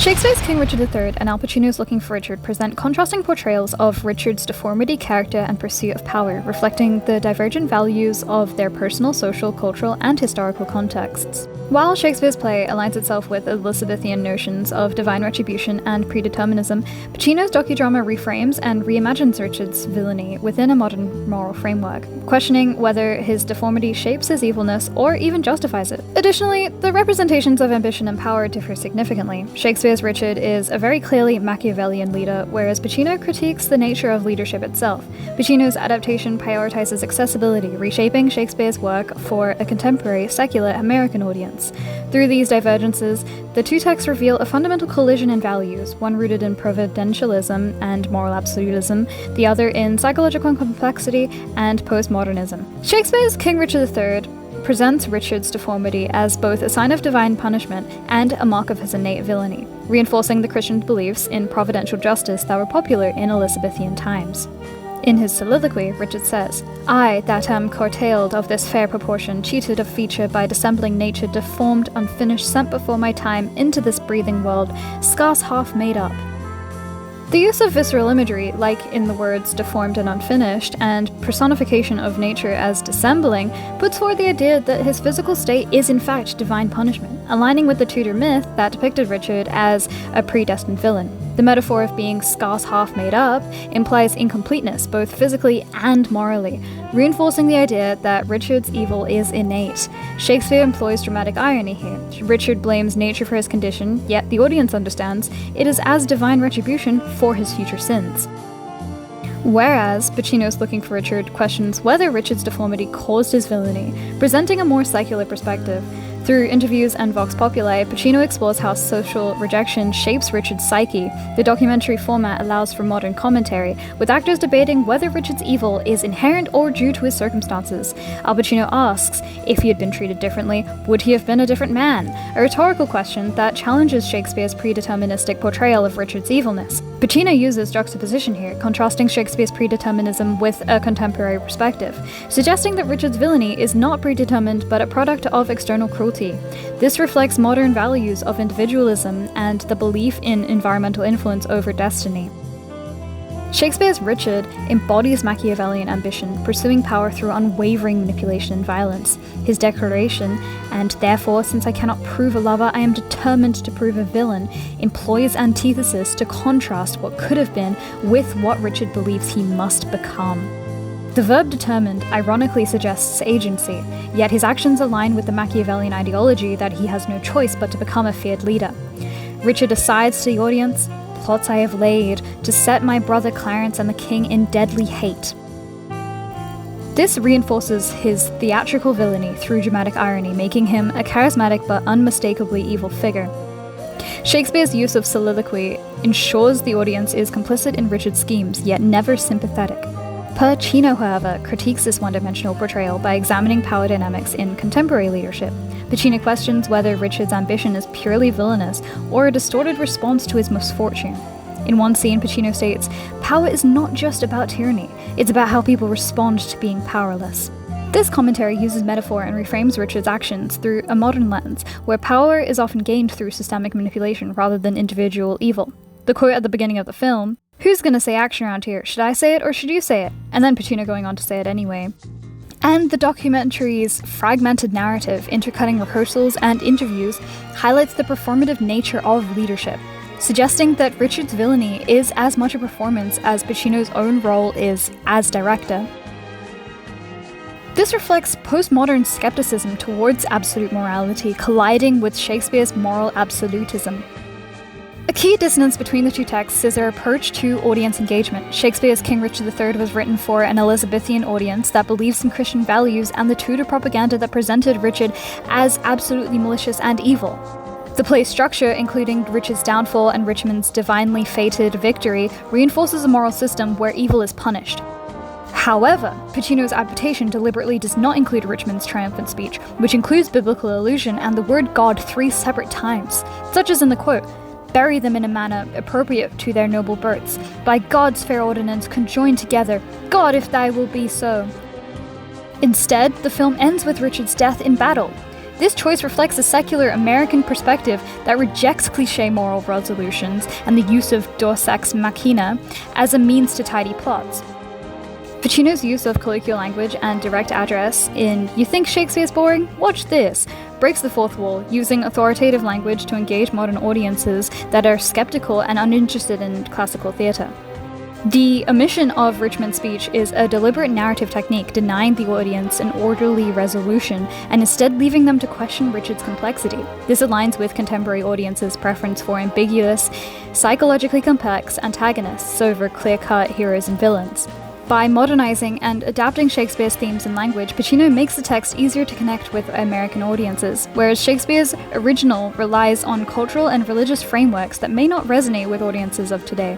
Shakespeare's King Richard III and Al Pacino's Looking for Richard present contrasting portrayals of Richard's deformity, character, and pursuit of power, reflecting the divergent values of their personal, social, cultural, and historical contexts. While Shakespeare's play aligns itself with Elizabethan notions of divine retribution and predeterminism, Pacino's docudrama reframes and reimagines Richard's villainy within a modern moral framework, questioning whether his deformity shapes his evilness or even justifies it. Additionally, the representations of ambition and power differ significantly. Shakespeare's Richard is a very clearly Machiavellian leader, whereas Pacino critiques the nature of leadership itself. Pacino's adaptation prioritizes accessibility, reshaping Shakespeare's work for a contemporary, secular American audience. Through these divergences, the two texts reveal a fundamental collision in values, one rooted in providentialism and moral absolutism, the other in psychological complexity and postmodernism. Shakespeare's King Richard III presents Richard's deformity as both a sign of divine punishment and a mark of his innate villainy, reinforcing the Christian beliefs in providential justice that were popular in Elizabethan times. In his soliloquy, Richard says, "I, that am curtailed of this fair proportion, cheated of feature by dissembling nature, deformed, unfinished, sent before my time into this breathing world, scarce half made up." The use of visceral imagery, like in the words deformed and unfinished, and personification of nature as dissembling, puts forward the idea that his physical state is in fact divine punishment, aligning with the Tudor myth that depicted Richard as a predestined villain. The metaphor of being scarce half made up implies incompleteness, both physically and morally, reinforcing the idea that Richard's evil is innate. Shakespeare employs dramatic irony here. Richard blames nature for his condition, yet the audience understands it is as divine retribution for his future sins. Whereas Pacino's Looking for Richard questions whether Richard's deformity caused his villainy, presenting a more secular perspective. Through interviews and Vox Populi, Pacino explores how social rejection shapes Richard's psyche. The documentary format allows for modern commentary, with actors debating whether Richard's evil is inherent or due to his circumstances. Al Pacino asks, if he had been treated differently, would he have been a different man? A rhetorical question that challenges Shakespeare's predeterministic portrayal of Richard's evilness. Pacino uses juxtaposition here, contrasting Shakespeare's predeterminism with a contemporary perspective, suggesting that Richard's villainy is not predetermined but a product of external cruelty. This reflects modern values of individualism and the belief in environmental influence over destiny. Shakespeare's Richard embodies Machiavellian ambition, pursuing power through unwavering manipulation and violence. His declaration, "and therefore, since I cannot prove a lover, I am determined to prove a villain," employs antithesis to contrast what could have been with what Richard believes he must become. The verb determined ironically suggests agency, yet his actions align with the Machiavellian ideology that he has no choice but to become a feared leader. Richard asides to the audience, "Plots I have laid to set my brother Clarence and the king in deadly hate." This reinforces his theatrical villainy through dramatic irony, making him a charismatic but unmistakably evil figure. Shakespeare's use of soliloquy ensures the audience is complicit in Richard's schemes, yet never sympathetic. Pacino, however, critiques this one-dimensional portrayal by examining power dynamics in contemporary leadership. Pacino questions whether Richard's ambition is purely villainous or a distorted response to his misfortune. In one scene, Pacino states, "Power is not just about tyranny, it's about how people respond to being powerless." This commentary uses metaphor and reframes Richard's actions through a modern lens, where power is often gained through systemic manipulation rather than individual evil. The quote at the beginning of the film, "Who's gonna say action around here? Should I say it or should you say it?" And then Pacino going on to say it anyway. And the documentary's fragmented narrative, intercutting rehearsals and interviews, highlights the performative nature of leadership, suggesting that Richard's villainy is as much a performance as Pacino's own role is as director. This reflects postmodern skepticism towards absolute morality colliding with Shakespeare's moral absolutism. A key dissonance between the two texts is their approach to audience engagement. Shakespeare's King Richard III was written for an Elizabethan audience that believes in Christian values and the Tudor propaganda that presented Richard as absolutely malicious and evil. The play's structure, including Richard's downfall and Richmond's divinely fated victory, reinforces a moral system where evil is punished. However, Pacino's adaptation deliberately does not include Richmond's triumphant speech, which includes biblical allusion and the word God 3 separate times, such as in the quote, "Bury them in a manner appropriate to their noble births. By God's fair ordinance conjoined together, God, if thy will be so." Instead, the film ends with Richard's death in battle. This choice reflects a secular American perspective that rejects cliché moral resolutions and the use of deus ex machina as a means to tidy plots. Pacino's use of colloquial language and direct address in "You think Shakespeare's boring? Watch this" breaks the fourth wall, using authoritative language to engage modern audiences that are skeptical and uninterested in classical theatre. The omission of Richmond's speech is a deliberate narrative technique, denying the audience an orderly resolution and instead leaving them to question Richard's complexity. This aligns with contemporary audiences' preference for ambiguous, psychologically complex antagonists over clear-cut heroes and villains. By modernizing and adapting Shakespeare's themes and language, Pacino makes the text easier to connect with American audiences, whereas Shakespeare's original relies on cultural and religious frameworks that may not resonate with audiences of today.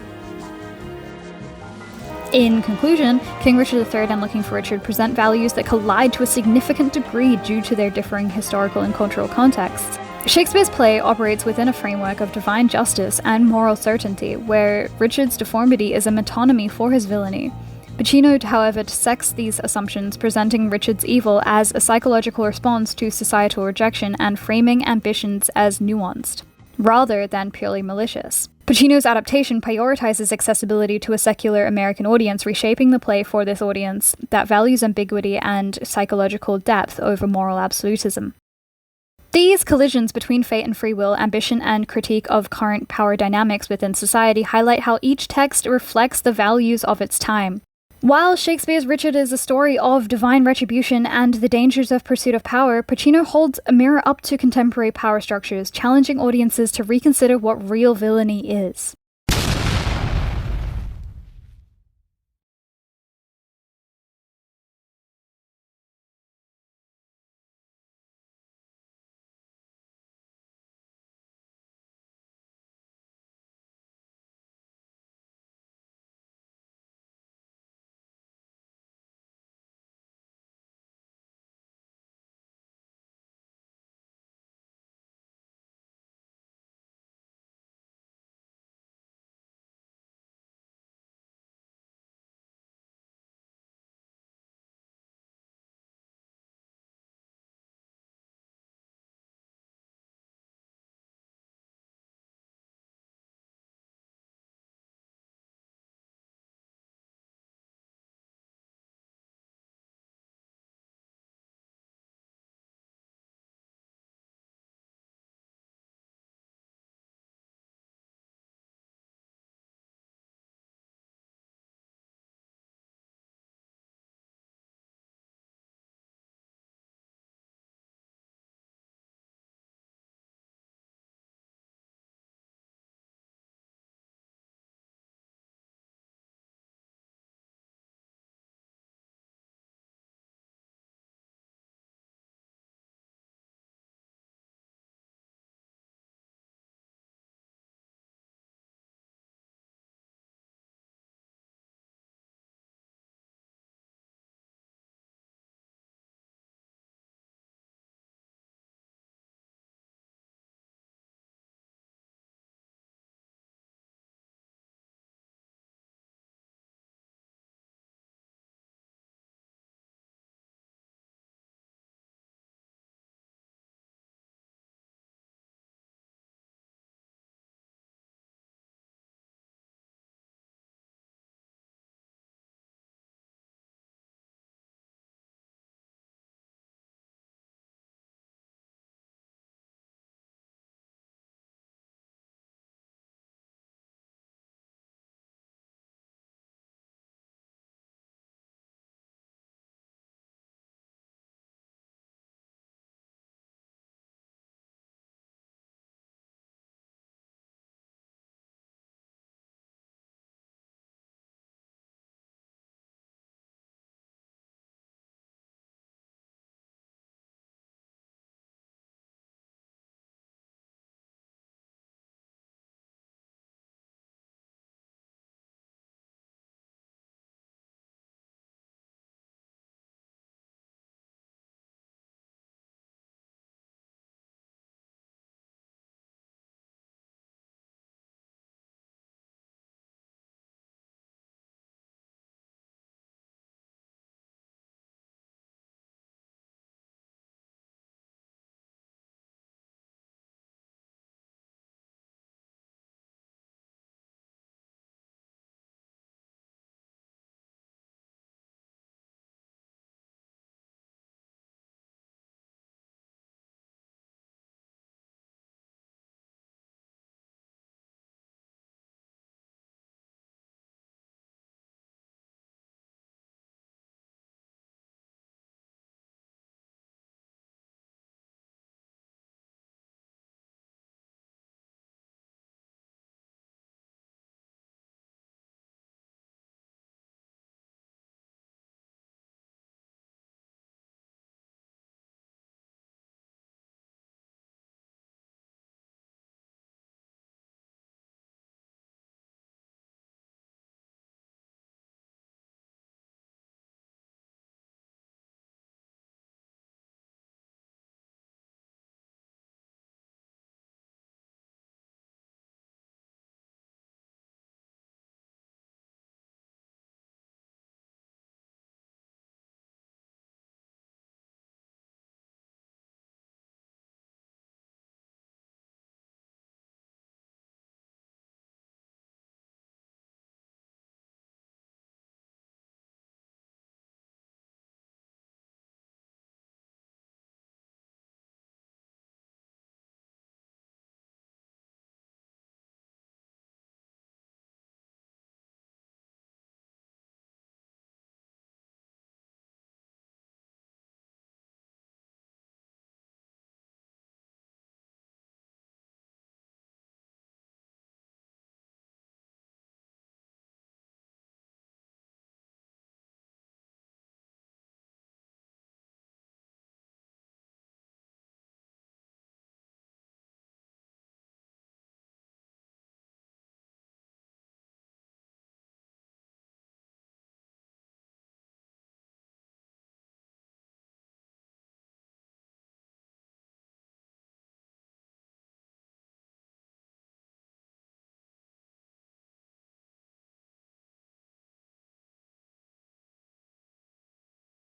In conclusion, King Richard III and Looking for Richard present values that collide to a significant degree due to their differing historical and cultural contexts. Shakespeare's play operates within a framework of divine justice and moral certainty, where Richard's deformity is a metonymy for his villainy. Pacino, however, dissects these assumptions, presenting Richard's evil as a psychological response to societal rejection and framing ambitions as nuanced, rather than purely malicious. Pacino's adaptation prioritizes accessibility to a secular American audience, reshaping the play for this audience that values ambiguity and psychological depth over moral absolutism. These collisions between fate and free will, ambition and critique of current power dynamics within society highlight how each text reflects the values of its time. While Shakespeare's Richard is a story of divine retribution and the dangers of pursuit of power, Pacino holds a mirror up to contemporary power structures, challenging audiences to reconsider what real villainy is.